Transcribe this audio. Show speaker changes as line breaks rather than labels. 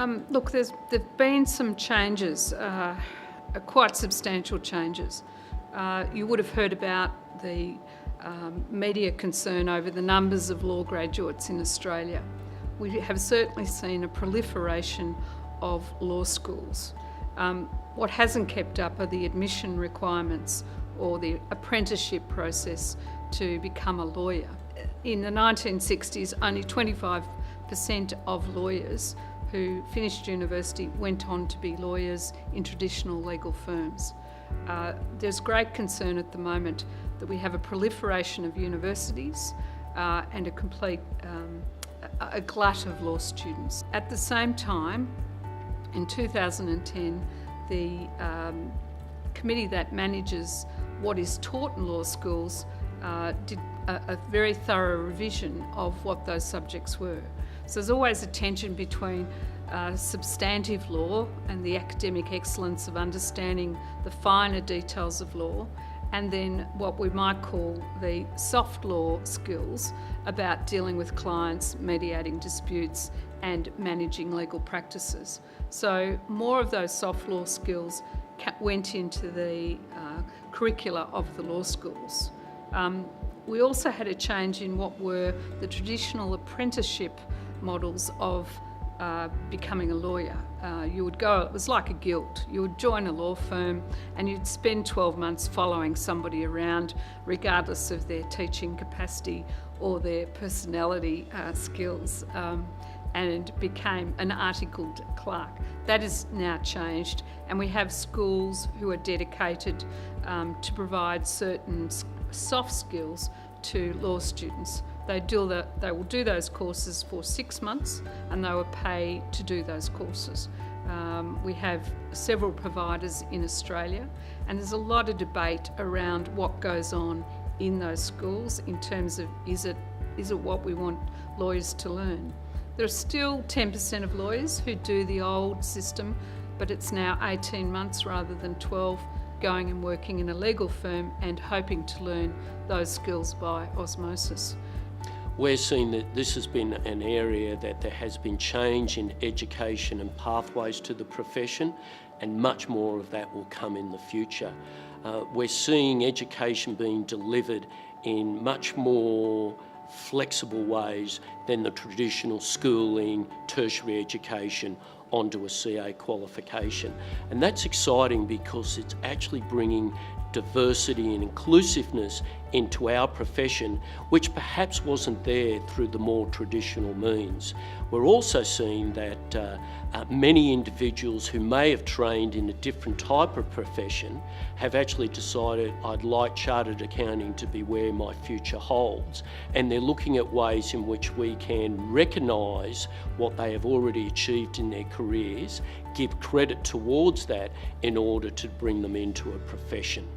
Look, there've been some changes, quite substantial changes. You would have heard about the media concern over the numbers of law graduates in Australia. We have certainly seen a proliferation of law schools. What hasn't kept up are the admission requirements or the apprenticeship process to become a lawyer. In the 1960s, only 25% of lawyers who finished university went on to be lawyers in traditional legal firms. There's great concern at the moment that we have a proliferation of universities and a complete a glut of law students. At the same time, in 2010, the committee that manages what is taught in law schools did a very thorough revision of what those subjects were. So there's always a tension between substantive law and the academic excellence of understanding the finer details of law, and then what we might call the soft law skills about dealing with clients, mediating disputes and managing legal practices. So more of those soft law skills went into the curricula of the law schools. We also had a change in what were the traditional apprenticeship models of becoming a lawyer. You would go, it was like a guild. You would join a law firm and you'd spend 12 months following somebody around, regardless of their teaching capacity or their personality skills, and became an articled clerk. That has now changed, and we have schools who are dedicated to provide certain soft skills to law students. They will do those courses for 6 months and they will pay to do those courses. We have several providers in Australia, and there's a lot of debate around what goes on in those schools in terms of is it what we want lawyers to learn. There are still 10% of lawyers who do the old system, but it's now 18 months rather than 12, going and working in a legal firm and hoping to learn those skills by osmosis.
We're seeing that this has been an area that there has been change in education and pathways to the profession, and much more of that will come in the future. We're seeing education being delivered in much more flexible ways than the traditional schooling, tertiary education onto a CA qualification. And that's exciting because it's actually bringing diversity and inclusiveness into our profession, which perhaps wasn't there through the more traditional means. We're also seeing that many individuals who may have trained in a different type of profession have actually decided, I'd like chartered accounting to be where my future holds, and they're looking at ways in which we can recognise what they have already achieved in their careers, give credit towards that in order to bring them into a profession.